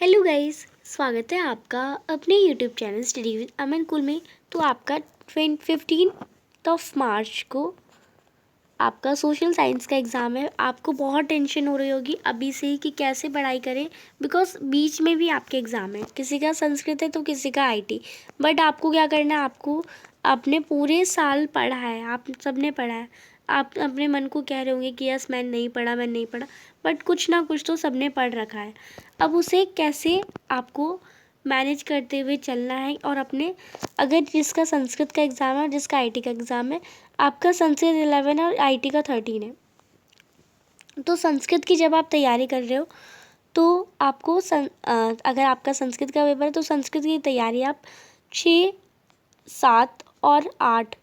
Hello guys, स्वागत है आपका अपने यूट्यूब चैनल स्टडी विद अमन कुल में। तो आपका 15 को आपका सोशल साइंस का एग्ज़ाम है। आपको बहुत टेंशन हो रही होगी अभी से ही कि कैसे पढ़ाई करें, बिकॉज बीच में भी आपके एग्ज़ाम है। किसी का संस्कृत है तो किसी का आईटी। बट आपको क्या करना है, आपको आपने पूरे साल पढ़ा है, आप सबने पढ़ा है। आप अपने मन को कह रहे होंगे कि यस मैंने नहीं पढ़ा, मैंने नहीं पढ़ा, बट कुछ ना कुछ तो सबने पढ़ रखा है। अब उसे कैसे आपको मैनेज करते हुए चलना है। और अपने अगर जिसका संस्कृत का एग्ज़ाम है और जिसका आईटी का एग्ज़ाम है, आपका संस्कृत 11 और आईटी का 13 है। तो संस्कृत की जब आप तैयारी कर रहे हो तो आपको अगर आपका संस्कृत का पेपर है तो संस्कृत की तैयारी आप 6, 7 और 8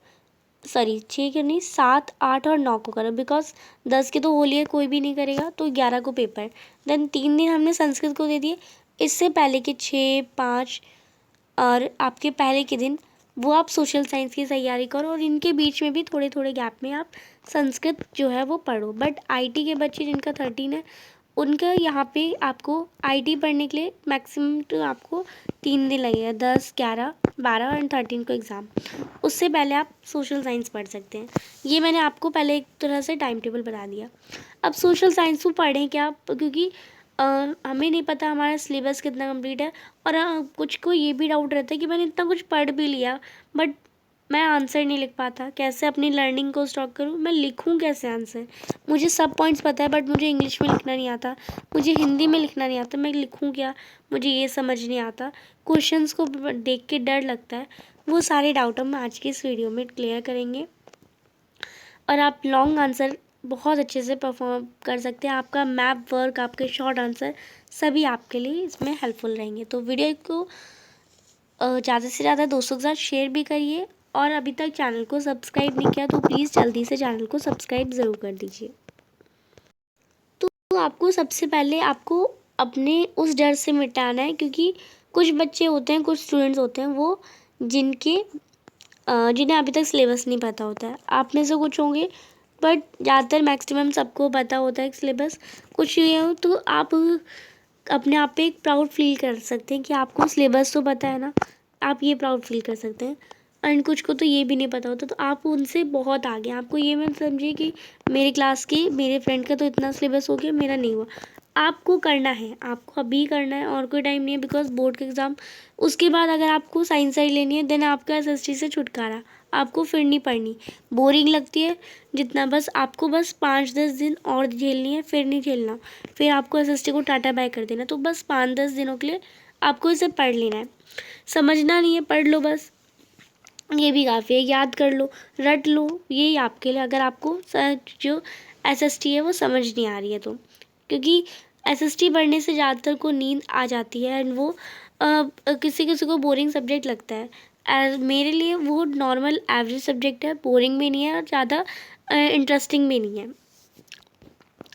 सॉरी 6 क्यों नहीं 7, 8 और 9 को करो, बिकॉज 10 की तो होली है, कोई भी नहीं करेगा, तो 11 को पेपर। देन 3 दिन हमने संस्कृत को दे दिए। इससे पहले के 6, 5 और आपके पहले के दिन वो आप सोशल साइंस की तैयारी करो, और इनके बीच में भी थोड़े थोड़े गैप में आप संस्कृत जो है वो पढ़ो। बट आईटी के बच्चे जिनका 13 है, उनका यहाँ पे आपको आईटी पढ़ने के लिए मैक्सिमम तो आपको 3 दिन लगेगा, 10, 11, 12 और 13 को एग्ज़ाम। उससे पहले आप सोशल साइंस पढ़ सकते हैं। ये मैंने आपको पहले एक तरह से टाइम टेबल बना दिया। अब सोशल साइंस को पढ़ें क्या, क्योंकि हमें नहीं पता हमारा सिलेबस कितना कंप्लीट है। और कुछ को ये भी डाउट रहता है कि मैंने इतना कुछ पढ़ भी लिया बट मैं आंसर नहीं लिख पाता, कैसे अपनी लर्निंग को स्टॉक करूँ, मैं लिखूँ कैसे आंसर। मुझे सब पॉइंट्स पता है बट मुझे इंग्लिश में लिखना नहीं आता, मुझे हिंदी में लिखना नहीं आता, मैं लिखूँ क्या, मुझे ये समझ नहीं आता, क्वेश्चंस को देख के डर लगता है। वो सारे डाउट हम आज की इस वीडियो में क्लियर करेंगे और आप लॉन्ग आंसर बहुत अच्छे से परफॉर्म कर सकते हैं। आपका मैप वर्क, आपके शॉर्ट आंसर सभी आपके लिए इसमें हेल्पफुल रहेंगे। तो वीडियो को ज़्यादा से ज़्यादा दोस्तों के साथ शेयर भी करिए, और अभी तक चैनल को सब्सक्राइब नहीं किया तो प्लीज़ जल्दी से चैनल को सब्सक्राइब ज़रूर कर दीजिए। तो आपको सबसे पहले आपको अपने उस डर से मिटाना है, क्योंकि कुछ बच्चे होते हैं, कुछ स्टूडेंट्स होते हैं वो जिन्हें अभी तक सिलेबस नहीं पता होता है। आप में से कुछ होंगे, बट ज़्यादातर मैक्सिमम सबको पता होता है सिलेबस। कुछ ये हो तो आप अपने आप पे एक प्राउड फील कर सकते हैं कि आपको सिलेबस तो पता है ना, आप ये प्राउड फील कर सकते हैं। एंड कुछ को तो ये भी नहीं पता होता, तो आप उनसे बहुत आगे। आपको ये मत समझिए कि मेरे क्लास के मेरे फ्रेंड का तो इतना सिलेबस हो गया, मेरा नहीं हुआ। आपको करना है, आपको अभी करना है, और कोई टाइम नहीं है, बिकॉज बोर्ड के एग्ज़ाम उसके बाद अगर आपको साइंस साइड लेनी है देन आपका एसएसटी से छुटकारा, आपको फिर नहीं पढ़नी। बोरिंग लगती है जितना, बस आपको बस 5-10 दिन और झेलनी है, फिर नहीं झेलना, फिर आपको एसएसटी को टाटा बाय कर देना। तो बस 5-10 दिनों के लिए आपको इसे पढ़ लेना है, समझना नहीं है, पढ़ लो बस, ये भी काफ़ी है। याद कर लो, रट लो, ये आपके लिए, अगर आपको जो एसएसटी है वो समझ नहीं आ रही है तो। क्योंकि एसएसटी पढ़ने से ज़्यादातर को नींद आ जाती है, एंड वो किसी किसी को बोरिंग सब्जेक्ट लगता है। मेरे लिए वो नॉर्मल एवरेज सब्जेक्ट है, बोरिंग भी नहीं है और ज़्यादा इंटरेस्टिंग भी नहीं है।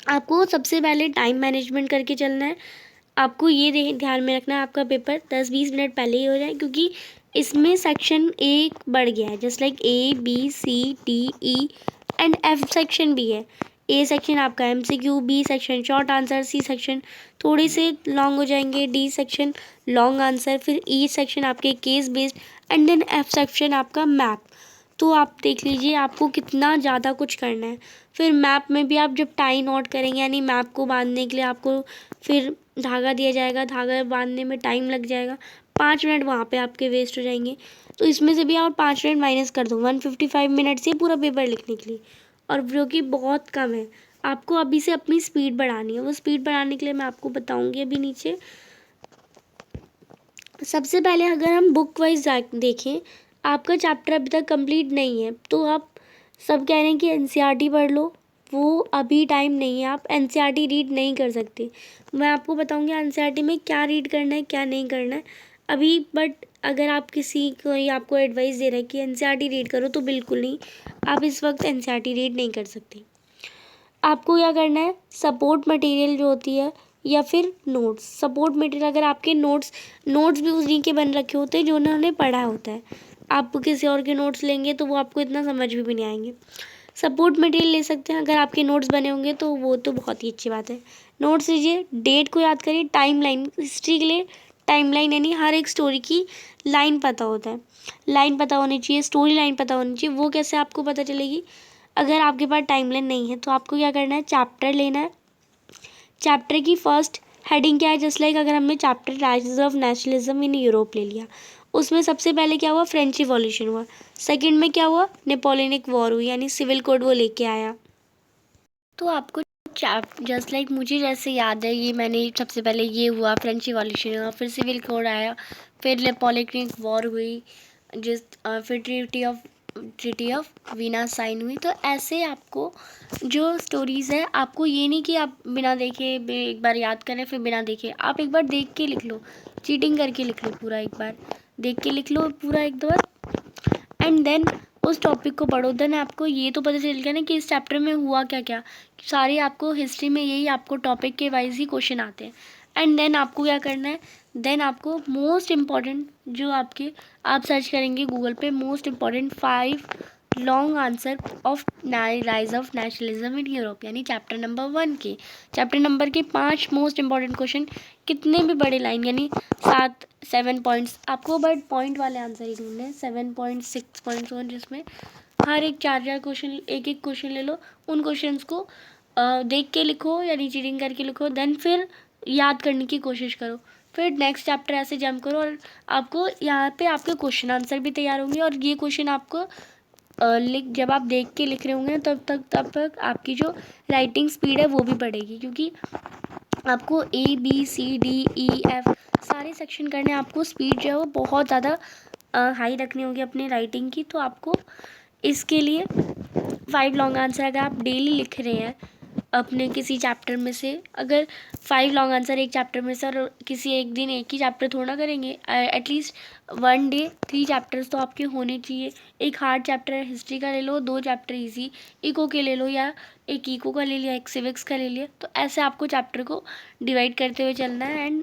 आपको सबसे पहले टाइम मैनेजमेंट करके चलना है। आपको ये ध्यान में रखना है आपका पेपर 10-20 मिनट पहले ही हो जाए, क्योंकि इसमें सेक्शन एक बढ़ गया है, just like ABCDE and F section भी है। ए सेक्शन आपका MCQ, B section short answer, C section थोड़े से लॉन्ग हो जाएंगे, डी सेक्शन लॉन्ग आंसर, फिर ई सेक्शन आपके case based, and then F section आपका मैप। तो आप देख लीजिए आपको कितना ज़्यादा कुछ करना है। फिर मैप में भी आप जब टाई नोट करेंगे, यानी मैप को बांधने के लिए आपको फिर धागा दिया जाएगा, धागा बांधने में टाइम लग जाएगा, 5 मिनट वहाँ पे आपके वेस्ट हो जाएंगे। तो इसमें से भी आप 5 मिनट माइनस कर दो, 155 मिनट से पूरा पेपर लिखने के लिए, और जो कि बहुत कम है। आपको अभी से अपनी स्पीड बढ़ानी है। वो स्पीड बढ़ाने के लिए मैं आपको बताऊँगी अभी नीचे। सबसे पहले अगर हम बुक वाइज देखें, आपका चैप्टर अभी तक कंप्लीट नहीं है, तो आप सब कह रहे हैं कि एनसीईआरटी पढ़ लो, वो अभी टाइम नहीं है, आप एनसीईआरटी रीड नहीं कर सकते। मैं आपको बताऊंगी एनसीईआरटी में क्या रीड करना है, क्या नहीं करना है अभी। बट अगर आप किसी कोई आपको एडवाइस दे रहा है कि एनसीईआरटी रीड करो, तो बिल्कुल नहीं, आप इस वक्त एनसीईआरटी रीड नहीं कर सकते। आपको क्या करना है, सपोर्ट मटेरियल जो होती है या फिर नोट्स। सपोर्ट मटेरियल अगर आपके नोट्स भी उन्हीं के बन रखे होते हैं जो उन्होंने पढ़ा होता है। आप किसी और के नोट्स लेंगे तो वो आपको इतना समझ भी नहीं आएंगे। सपोर्ट मटेरियल ले सकते हैं अगर आपके नोट्स बने होंगे, तो वो तो बहुत ही अच्छी बात है। नोट्स लीजिए, डेट को याद करिए, टाइमलाइन, हिस्ट्री के लिए टाइमलाइन यानी हर एक स्टोरी की लाइन पता होता है, लाइन पता होनी चाहिए, स्टोरी लाइन पता होनी चाहिए। वो कैसे आपको पता चलेगी? अगर आपके पास टाइमलाइन नहीं है तो आपको क्या करना है, चैप्टर लेना है। चैप्टर की फर्स्ट हेडिंग क्या है? जस्ट लाइक अगर हमने chapter rise of nationalism in Europe ले लिया, उसमें सबसे पहले क्या हुआ? फ्रेंच रिवॉल्यूशन हुआ। सेकंड में क्या हुआ? नेपोलियनिक वॉर हुई, यानी सिविल कोड वो लेके आया। तो आपको जस्ट लाइक मुझे जैसे याद है, ये मैंने सबसे पहले ये हुआ, फ्रेंच रिवॉल्यूशन हुआ, फिर सिविल कोड आया, फिर नेपोलियनिक वॉर हुई, फिर ट्रीटी ऑफ वीना साइन हुई। तो ऐसे आपको जो स्टोरीज़ है, आपको ये नहीं कि आप बिना देखे एक बार याद करें फिर बिना देखे, आप एक बार देख के लिख लो, चीटिंग करके लिख लो, पूरा एक बार देख के लिख लो पूरा एक बार, एंड देन उस टॉपिक को पढ़ो। देन आपको ये तो पता चल गया ना कि इस चैप्टर में हुआ क्या क्या। सारे आपको हिस्ट्री में यही आपको टॉपिक के वाइज ही क्वेश्चन आते हैं। एंड देन आपको क्या करना है, देन आपको मोस्ट इम्पॉर्टेंट जो आपके, आप सर्च करेंगे गूगल पे, most important 5 long answer of rise of nationalism in Europe, यानी चैप्टर नंबर 1 के, चैप्टर नंबर के 5 मोस्ट इम्पॉर्टेंट क्वेश्चन, कितने भी बड़े लाइन यानी 7 पॉइंट्स, आपको बट पॉइंट वाले आंसर ही ढूंढने हैं, 7 पॉइंट 6 पॉइंट्स और जिसमें हर एक 4 क्वेश्चन, एक क्वेश्चन ले लो, उन क्वेश्चंस को देख के लिखो यानी चीटिंग करके लिखो, देन फिर याद करने की कोशिश करो, फिर नेक्स्ट चैप्टर ऐसे जंप करो, और आपको यहाँ पे आपके क्वेश्चन आंसर भी तैयार होंगे। और ये क्वेश्चन आपको जब आप देख के लिख रहे होंगे तब तक आपकी जो राइटिंग स्पीड है वो भी बढ़ेगी, क्योंकि आपको ABCDEF सारे सेक्शन करने, आपको स्पीड जो है वो बहुत ज़्यादा हाई रखनी होगी अपनी राइटिंग की। तो आपको इसके लिए 5 लॉन्ग आंसर अगर आप डेली लिख रहे हैं अपने किसी चैप्टर में से, अगर 5 लॉन्ग आंसर एक चैप्टर में से, और किसी एक दिन एक ही चैप्टर थोड़ा करेंगे, एटलीस्ट 1 डे 3 चैप्टर्स तो आपके होने चाहिए। एक हार्ड चैप्टर हिस्ट्री का ले लो, 2 चैप्टर इजी इको के ले लो, या एक इको का ले लिया, एक सिविक्स का ले लिया। तो ऐसे आपको चैप्टर को डिवाइड करते हुए चलना है, एंड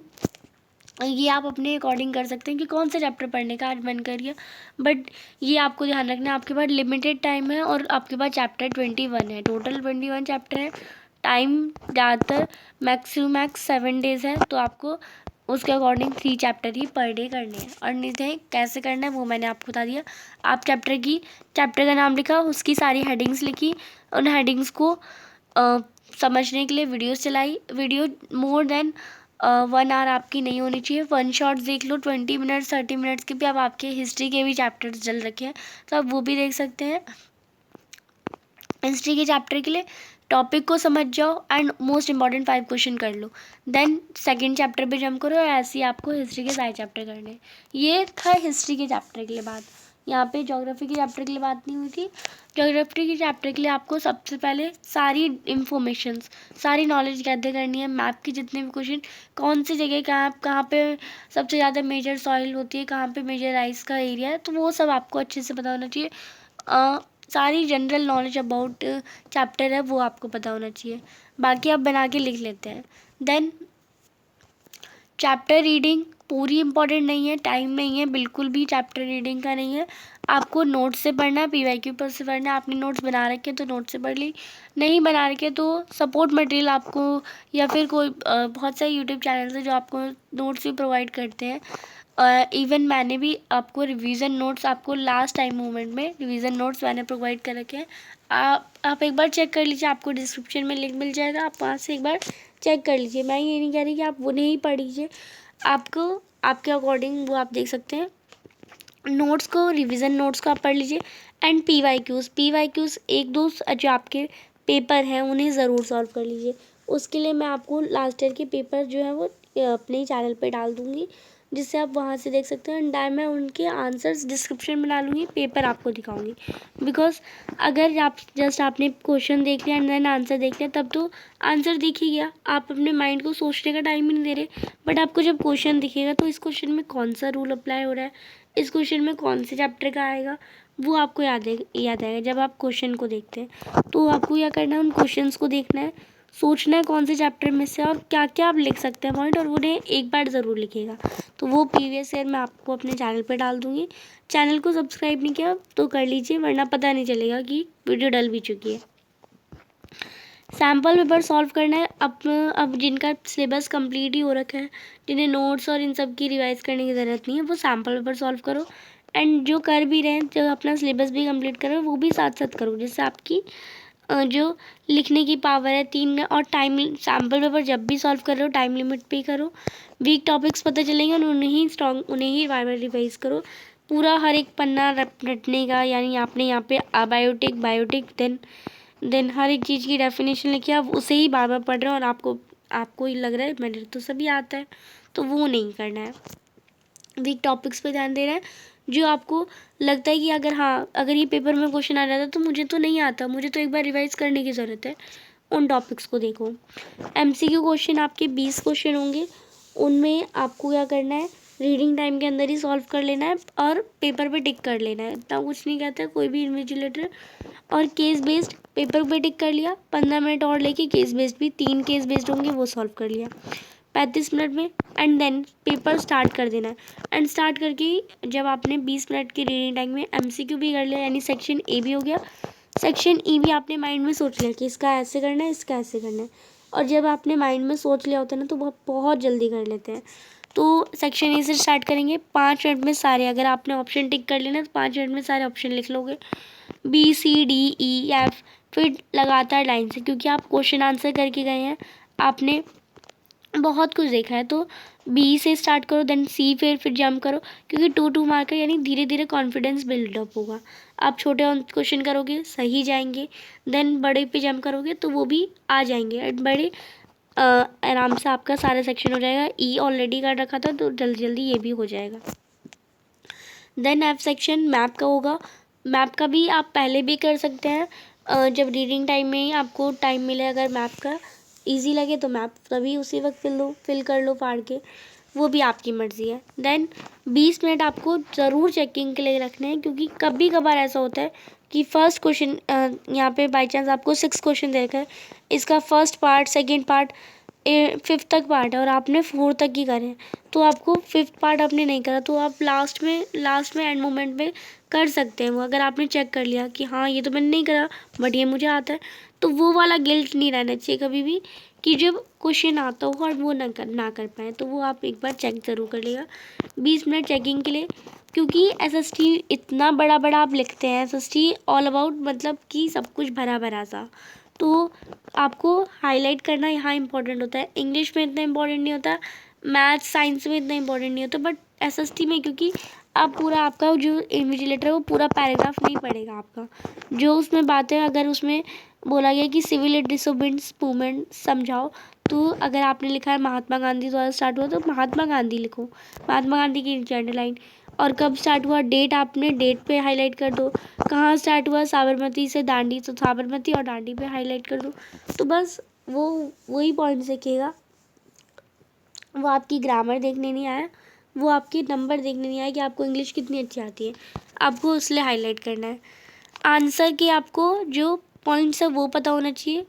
ये आप अपने अकॉर्डिंग कर सकते हैं कि कौन सा चैप्टर पढ़ने का आज मन करिए। बट ये आपको ध्यान रखना है, आपके पास लिमिटेड टाइम है, और आपके पास चैप्टर 21 है, टोटल 21 चैप्टर है। टाइम ज़्यादातर मैक्स 7 डेज़ है, तो आपको उसके अकॉर्डिंग 3 चैप्टर ही पर डे करने हैं। और नहीं थे कैसे करना है वो मैंने आपको बता दिया। आप चैप्टर का नाम लिखा, उसकी सारी हेडिंग्स लिखी, उन हेडिंग्स को समझने के लिए वीडियोस चलाई। वीडियो मोर देन 1 आवर आपकी नहीं होनी चाहिए। 1 शॉट देख लो, 20 मिनट्स 30 मिनट्स के भी। अब आपके हिस्ट्री के भी चैप्टर्स चल रखे हैं तो आप वो भी देख सकते हैं। हिस्ट्री के चैप्टर के लिए टॉपिक को समझ जाओ एंड मोस्ट इंपॉर्टेंट 5 क्वेश्चन कर लो, देन सेकंड चैप्टर पे जंप करो, और ऐसे ही आपको हिस्ट्री के सारे चैप्टर करने हैं। ये था हिस्ट्री के चैप्टर के लिए बात। यहाँ पे ज्योग्राफी के चैप्टर के लिए बात नहीं हुई थी। ज्योग्राफी के चैप्टर के लिए आपको सबसे पहले सारी इंफॉर्मेशंस, सारी नॉलेज गैदर करनी है। मैप के जितने भी क्वेश्चन, कौन सी जगह कहाँ पे सबसे ज़्यादा मेजर सॉइल होती है, कहाँ पे मेजर राइस का एरिया है, तो वो सब आपको अच्छे से पता होना चाहिए। सारी जनरल नॉलेज अबाउट चैप्टर है वो आपको पता होना चाहिए। बाकी आप बना के लिख लेते हैं। देन चैप्टर रीडिंग पूरी इंपॉर्टेंट नहीं है, टाइम नहीं है बिल्कुल भी, चैप्टर रीडिंग का नहीं है। आपको नोट्स से पढ़ना है, PYQ पर से पढ़ना है। आपने नोट्स बना रखे तो नोट्स से पढ़ ली, नहीं बना रखे तो सपोर्ट मटेरियल आपको, या फिर कोई बहुत सारे यूट्यूब चैनल्स हैं जो आपको नोट्स भी प्रोवाइड करते हैं। इवन मैंने भी आपको रिवीजन नोट्स, आपको लास्ट टाइम मूवमेंट में रिवीजन नोट्स मैंने प्रोवाइड कर रखे हैं। आप एक बार चेक कर लीजिए, आपको डिस्क्रिप्शन में लिंक मिल जाएगा, आप वहाँ से एक बार चेक कर लीजिए। मैं ये नहीं कह रही कि आप वो नहीं पढ़ लीजिए, आपको आपके अकॉर्डिंग वो आप देख सकते हैं। नोट्स को, रिवीजन नोट्स को आप पढ़ लीजिए। एंड पी वाई क्यूज़ 1-2 जो आपके पेपर हैं उन्हें ज़रूर सॉल्व कर लीजिए। उसके लिए मैं आपको लास्ट ईयर के पेपर जो है वो अपने चैनल पे डाल दूँगी, जिससे आप वहाँ से देख सकते हैं। एंड मैं उनके आंसर्स डिस्क्रिप्शन में डालूँगी, पेपर आपको दिखाऊँगी। बिकॉज अगर आप जस्ट आपने क्वेश्चन देख लिया एंड देन आंसर देख लिया, तब तो आंसर दिख ही गया, आप अपने माइंड को सोचने का टाइम ही नहीं दे रहे। बट आपको जब क्वेश्चन दिखेगा तो इस क्वेश्चन में कौन सा रूल अप्लाई हो रहा है, इस क्वेश्चन में कौन से चैप्टर का आएगा, वो आपको याद आएगा जब आप क्वेश्चन को देखते हैं। तो आपको क्या करना है, उन क्वेश्चंस को देखना है, सोचना है कौन से चैप्टर में से और क्या क्या आप लिख सकते हैं पॉइंट, और उन्हें एक बार ज़रूर लिखिएगा। तो वो प्रीवियस ईयर मैं आपको अपने चैनल पे डाल दूँगी। चैनल को सब्सक्राइब नहीं किया तो कर लीजिए, वरना पता नहीं चलेगा कि वीडियो डल भी चुकी है। सैम्पल पेपर सॉल्व करना है। अब जिनका सिलेबस कंप्लीट ही हो रखा है, जिन्हें नोट्स और इन सब की रिवाइज करने की ज़रूरत नहीं है, वो सैम्पल पेपर सॉल्व करो। एंड जो कर भी रहे हैं, जो अपना सिलेबस भी कंप्लीट करो, वो भी साथ साथ करो, जिससे आपकी जो लिखने की पावर है 3 और टाइम, सैम्पल पेपर जब भी सॉल्व कर रहे हो टाइम लिमिट पे ही करो। वीक टॉपिक्स पता चलेंगे और उन्हें ही बार बार रिवाइज करो। पूरा हर एक पन्ना रटने का, यानी आपने यहाँ पे बायोटिक देन हर एक चीज़ की डेफिनेशन लिखी, आप उसे ही बार बार पढ़ रहे हो और आपको ही लग रहा है मेरे तो सभी आता है, तो वो नहीं करना है। वीक टॉपिक्स पे ध्यान दे रहा है। जो आपको लगता है कि अगर ये पेपर में क्वेश्चन आ जाता तो मुझे तो नहीं आता, मुझे तो एक बार रिवाइज करने की ज़रूरत है, उन टॉपिक्स को देखो। MCQ क्वेश्चन आपके 20 क्वेश्चन होंगे, उनमें आपको क्या करना है, रीडिंग टाइम के अंदर ही सॉल्व कर लेना है और पेपर पे टिक कर लेना है, इतना कुछ नहीं कहता है कोई भी इन्विजिलेटर। और केस बेस्ड, पेपर पे टिक कर लिया, 15 मिनट और लेके केस बेस्ड भी 3 केस बेस्ड होंगे वो सॉल्व कर लिया 35 मिनट में। एंड देन पेपर स्टार्ट कर देना है। एंड स्टार्ट करके जब आपने 20 मिनट की रीडिंग टाइम में MCQ भी कर लिया, यानी सेक्शन A भी हो गया, सेक्शन E भी आपने माइंड में सोच लिया कि इसका ऐसे करना है, इसका ऐसे करना है। और जब आपने माइंड में सोच लिया होता है ना, तो बहुत जल्दी कर लेते हैं। तो सेक्शन A से स्टार्ट करेंगे, 5 मिनट में सारे, अगर आपने ऑप्शन टिक कर लेना तो 5 मिनट में सारे ऑप्शन लिख लोगे, BCDEF, फिर लगातार लाइन से, क्योंकि आप क्वेश्चन आंसर करके गए हैं, आपने बहुत कुछ देखा है, तो B से स्टार्ट करो, देन C, फिर जंप करो, क्योंकि 2 मार्कर, यानी धीरे धीरे कॉन्फिडेंस बिल्डअप होगा। आप छोटे क्वेश्चन करोगे सही जाएंगे, देन बड़े पे जंप करोगे तो वो भी आ जाएंगे, एंड बड़े आराम से आपका सारा सेक्शन हो जाएगा। E ऑलरेडी कर रखा था तो जल्दी जल्दी ये भी हो जाएगा। देन F सेक्शन मैप का होगा, मैप का भी आप पहले भी कर सकते हैं, जब रीडिंग टाइम में ही आपको टाइम मिले, अगर मैप का इजी लगे तो मैप तभी उसी वक्त फिल कर लो फाड़ के, वो भी आपकी मर्ज़ी है। देन 20 मिनट आपको ज़रूर चेकिंग के लिए रखने हैं, क्योंकि कभी कभार ऐसा होता है कि फर्स्ट क्वेश्चन, यहाँ पे बाई चांस आपको 6 क्वेश्चन दे रखा है, इसका first part, second part, 5th तक पार्ट है और आपने 4 तक ही करे, तो आपको 5th पार्ट आपने नहीं करा, तो आप लास्ट में एंड मोमेंट में कर सकते हैं वो, अगर आपने चेक कर लिया कि हाँ ये तो मैंने नहीं करा बट ये मुझे आता है, तो वो वाला गिल्ट नहीं रहना चाहिए कभी भी कि जब क्वेश्चन आता हो और वो ना कर पाए, तो वो आप एक बार चेक ज़रूर कर लेगा 20 मिनट चेकिंग के लिए। क्योंकि SST इतना बड़ा बड़ा आप लिखते हैं, SST ऑल अबाउट, मतलब कि सब कुछ भरा भरा सा, तो आपको हाईलाइट करना यहाँ इंपॉर्टेंट होता है। इंग्लिश में इतना इंपॉर्टेंट नहीं होता, मैथ साइंस में इतना इंपॉर्टेंट नहीं होता, बट SST में, क्योंकि आप पूरा, आपका जो इन्विजिलेटर है वो पूरा पैराग्राफ नहीं पढ़ेगा आपका, जो उसमें बातें, अगर उसमें बोला गया कि सिविल डिसोबीडियंस मूवमेंट समझाओ, तो अगर आपने लिखा है महात्मा गांधी द्वारा स्टार्ट हुआ तो महात्मा गांधी लिखो, महात्मा गांधी की अंडरलाइन, और कब स्टार्ट हुआ, डेट, आपने डेट पे हाईलाइट कर दो, कहाँ स्टार्ट हुआ, साबरमती से दांडी, तो साबरमती और दांडी पे हाईलाइट कर दो, तो बस वही पॉइंट्स देखिएगा। वो आपकी ग्रामर देखने नहीं आया, वो आपके नंबर देखने नहीं आया कि आपको इंग्लिश कितनी अच्छी आती है, आपको इसलिए हाईलाइट करना है। आंसर के आपको जो पॉइंट्स है वो पता होना चाहिए,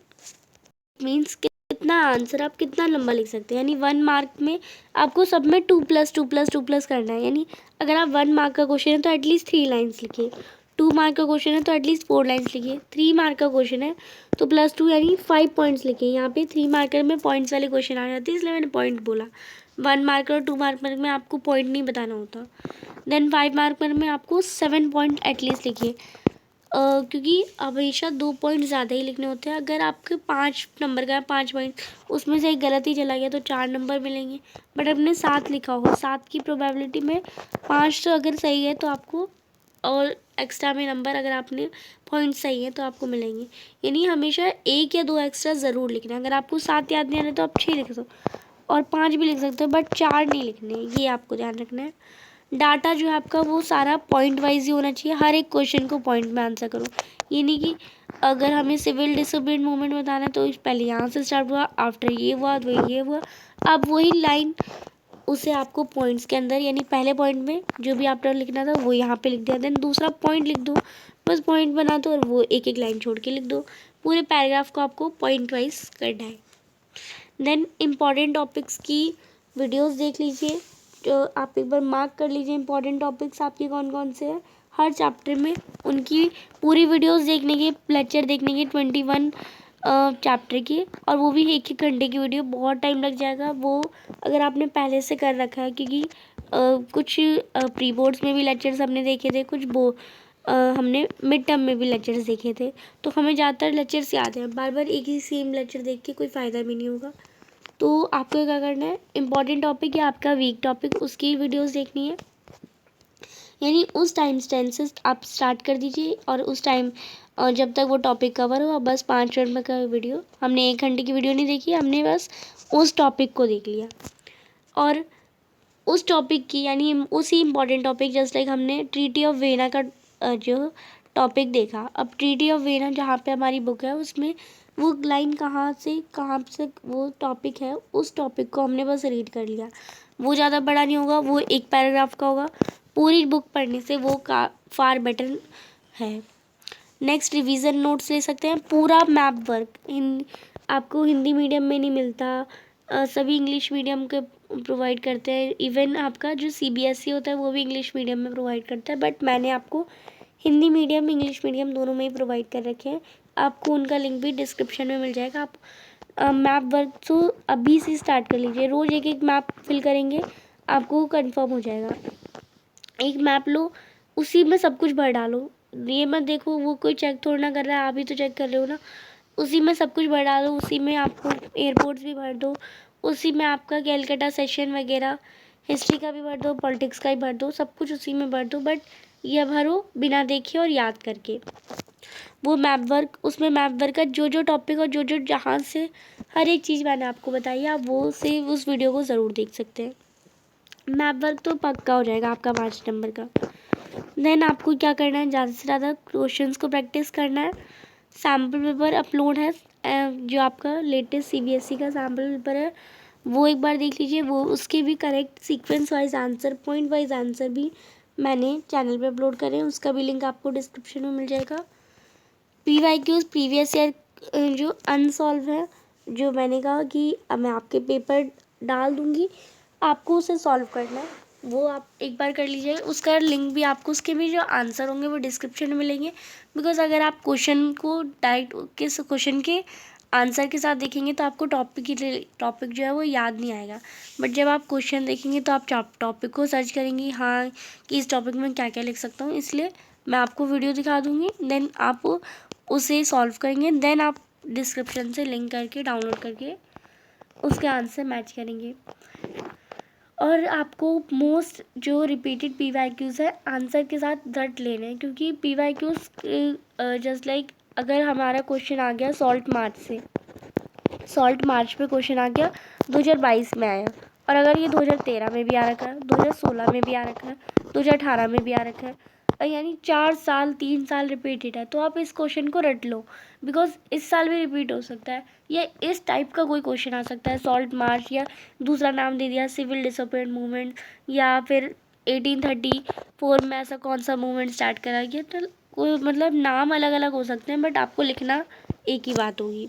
मीन्स कितना आंसर आप कितना लंबा लिख सकते हैं, यानी 1 मार्क में आपको सब में 2+2+2+ करना है, यानी अगर आप 1 मार्क का क्वेश्चन है तो एटलीस्ट 3 लाइन्स लिखिए, 2 मार्क का क्वेश्चन है तो एटलीस्ट 4 लाइन्स लिखिए, 3 मार्क का क्वेश्चन है तो +2 यानी 5 पॉइंट्स लिखिए। यहाँ पे 3 मार्कर में पॉइंट्स वाले क्वेश्चन आ जाते हैं, इसलिए मैंने पॉइंट बोला। 1 मार्कर और 2 मार्कर में आपको पॉइंट नहीं बताना होता। देन 5 मार्कर में आपको 7 पॉइंट एटलीस्ट लिखिए, क्योंकि हमेशा 2 पॉइंट ज़्यादा ही लिखने होते हैं। अगर आपके 5 नंबर का है, 5 पॉइंट, उसमें से एक गलत ही चला गया तो 4 नंबर मिलेंगे, बट आपने 7 लिखा हो, 7 की प्रोबेबिलिटी में 5 तो अगर सही है तो आपको, और एक्स्ट्रा में नंबर अगर आपने पॉइंट सही है तो आपको मिलेंगे, यानी हमेशा 1 या 2 एक्स्ट्रा ज़रूर लिखना है। अगर आपको 7 याद नहीं आ रहा तो आप 6 लिख सकते और 5 भी लिख सकते हो, बट 4 नहीं लिखने, ये आपको ध्यान रखना है। डाटा जो है आपका वो सारा पॉइंट वाइज ही होना चाहिए, हर एक क्वेश्चन को पॉइंट में आंसर करो, ये नहीं कि अगर हमें सिविल डिसोबीडियंट मूवमेंट बताना है तो पहले यहाँ से स्टार्ट हुआ, आफ्टर ये हुआ तो ये हुआ, अब वही लाइन उसे आपको पॉइंट्स के अंदर, यानी पहले पॉइंट में जो भी आपने लिखना था वो यहाँ पे लिख दिया, देन दूसरा पॉइंट लिख दो, बस पॉइंट बना दो और वो एक एक लाइन छोड़ के लिख दो, पूरे पैराग्राफ को आपको पॉइंट वाइज करना है। देन इम्पॉर्टेंट टॉपिक्स की वीडियोस देख लीजिए, जो आप एक बार मार्क कर लीजिए इम्पॉर्टेंट टॉपिक्स आपके कौन कौन से हैं हर चैप्टर में, उनकी पूरी वीडियोस देखने के, लेक्चर देखने के 21 चैप्टर की, और वो भी 1-1 घंटे की वीडियो। बहुत टाइम लग जाएगा वो अगर आपने पहले से कर रखा है, क्योंकि कुछ प्री बोर्ड्स में भी लेक्चर्स हमने देखे थे, कुछ हमने मिड टर्म में भी लेक्चर्स देखे थे, तो हमें ज़्यादातर लेक्चर्स याद हैं। बार बार एक ही सेम लेक्चर देख के कोई फ़ायदा भी नहीं होगा। तो आपको क्या करना है, इम्पॉर्टेंट टॉपिक या आपका वीक टॉपिक, उसकी वीडियोस देखनी है। यानी उस टाइम से आप स्टार्ट कर दीजिए, और उस टाइम जब तक वो टॉपिक कवर हो, बस 5 मिनट में का वीडियो। हमने 1 घंटे की वीडियो नहीं देखी, हमने बस उस टॉपिक को देख लिया। और उस टॉपिक की, यानी उसी इम्पॉर्टेंट टॉपिक, जस्ट लाइक हमने ट्रीटी ऑफ वेना का जो टॉपिक देखा। अब ट्रीटी ऑफ वेना जहाँ पे हमारी बुक है, उसमें वो लाइन कहाँ से वो टॉपिक है, उस टॉपिक को हमने बस रीड कर लिया। वो ज़्यादा बड़ा नहीं होगा, वो एक पैराग्राफ का होगा। पूरी बुक पढ़ने से वो फार बेटर है। नेक्स्ट, रिवीजन नोट्स ले सकते हैं। पूरा मैप वर्क आपको हिंदी मीडियम में नहीं मिलता, सभी इंग्लिश मीडियम के प्रोवाइड करते हैं। इवन आपका जो CBSE होता है वो भी इंग्लिश मीडियम में प्रोवाइड करता है, बट मैंने आपको हिंदी मीडियम इंग्लिश मीडियम दोनों में ही प्रोवाइड कर रखे हैं। आपको उनका लिंक भी डिस्क्रिप्शन में मिल जाएगा। आप मैप वर्क तो अभी से स्टार्ट कर लीजिए। रोज़ एक एक मैप फिल करेंगे, आपको कंफर्म हो जाएगा। एक मैप लो, उसी में सब कुछ भर डालो। ये मत देखो वो कोई चेक थोड़ा ना कर रहा है, आप ही तो चेक कर रहे हो ना। उसी में सब कुछ भर डालो, उसी में आपको एयरपोर्ट्स भी भर दो, उसी में आपका कैलकाटा सेशन वगैरह, हिस्ट्री का भी भर दो, पॉलिटिक्स का भी भर दो, सब कुछ उसी में भर दो। बट यह भरो बिना देखे और याद करके। वो मैप वर्क, उसमें मैप वर्क का जो जो टॉपिक और जो जो जहाँ से हर एक चीज़ मैंने आपको बताई है, आप वो से उस वीडियो को ज़रूर देख सकते हैं। मैप वर्क तो पक्का हो जाएगा आपका 5 नंबर का। देन आपको क्या करना है, ज़्यादा से ज़्यादा क्वेश्चंस को प्रैक्टिस करना है। सैम्पल पेपर अपलोड है, जो आपका लेटेस्ट CBSE का सैम्पल पेपर है, वो एक बार देख लीजिए। वो उसके भी correct sequence wise answer, point wise answer भी मैंने चैनल पे अपलोड करे हैं, उसका भी लिंक आपको डिस्क्रिप्शन में मिल जाएगा। PYQs प्रीवियस ईयर जो अनसॉल्व है, जो मैंने कहा कि अब मैं आपके पेपर डाल दूँगी, आपको उसे सॉल्व करना है, वो आप एक बार कर लीजिए। उसका लिंक भी आपको, उसके भी जो आंसर होंगे वो डिस्क्रिप्शन में मिलेंगे। बिकॉज अगर आप क्वेश्चन को डायरेक्ट किस क्वेश्चन के आंसर के साथ देखेंगे तो आपको टॉपिक जो है वो याद नहीं आएगा। बट जब आप क्वेश्चन देखेंगे तो आप टॉपिक को सर्च करेंगे, हाँ कि इस टॉपिक में क्या क्या लिख सकता हूँ, इसलिए मैं आपको वीडियो दिखा दूँगी। देन आप उसे सॉल्व करेंगे, देन आप डिस्क्रिप्शन से लिंक करके डाउनलोड करके उसके आंसर मैच करेंगे। और आपको मोस्ट जो रिपीटेड PYQs है आंसर के साथ रट लेने हैं, क्योंकि PYQs जस्ट लाइक अगर हमारा क्वेश्चन आ गया सॉल्ट मार्च पे क्वेश्चन आ गया, 2022 में आया, और अगर ये 2013 में भी आ रखा है, 2016 में भी आ रखा है, 2018 में भी आ रखा है, यानी 4 साल 3 साल रिपीटेड है, तो आप इस क्वेश्चन को रट लो। बिकॉज इस साल भी रिपीट हो सकता है, या इस टाइप का कोई क्वेश्चन आ सकता है, सॉल्ट मार्च, या दूसरा नाम दे दिया सिविल डिसोपिएंट मूवमेंट, या फिर 1834 में ऐसा कौन सा मूवमेंट स्टार्ट करा गया। तो कोई मतलब नाम अलग अलग हो सकते हैं, बट आपको लिखना एक ही बात होगी।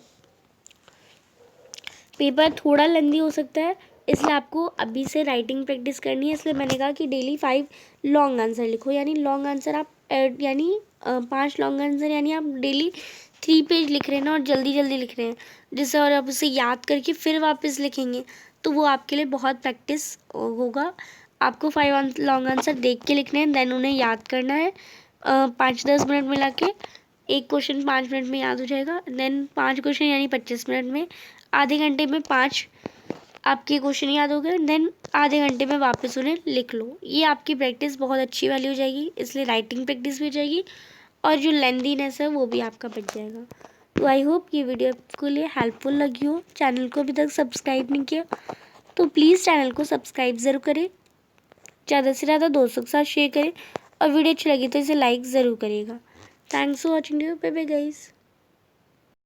पेपर थोड़ा लेंदी हो सकता है, इसलिए आपको अभी से राइटिंग प्रैक्टिस करनी है। इसलिए मैंने कहा कि डेली 5 लॉन्ग आंसर लिखो। यानी लॉन्ग आंसर आप यानी 5 लॉन्ग आंसर, यानी आप डेली 3 पेज लिख रहे हैं ना, और जल्दी जल्दी लिख रहे हैं, जिससे और आप उसे याद करके फिर वापस लिखेंगे, तो वो आपके लिए बहुत प्रैक्टिस होगा। आपको 5 लॉन्ग आंसर देख के लिखने हैं, देन उन्हें याद करना है 5-10 मिनट मिला के। एक क्वेश्चन 5 मिनट में याद हो जाएगा, देन 5 क्वेश्चन यानी 25 मिनट में, आधे घंटे में 5 आपके क्वेश्चन याद हो गए, देन आधे घंटे में वापस उन्हें लिख लो। ये आपकी प्रैक्टिस बहुत अच्छी वाली हो जाएगी, इसलिए राइटिंग प्रैक्टिस भी हो जाएगी, और जो लेंथीनेस है वो भी आपका बच जाएगा। तो आई होप ये वीडियो आपको लिए हेल्पफुल लगी हो। चैनल को अभी तक सब्सक्राइब नहीं किया तो प्लीज़ चैनल को सब्सक्राइब ज़रूर करें, ज़्यादा से ज़्यादा दोस्तों के साथ शेयर करें, और वीडियो अच्छी लगी तो इसे लाइक ज़रूर करिएगा। Thanks for watching, bye bye guys.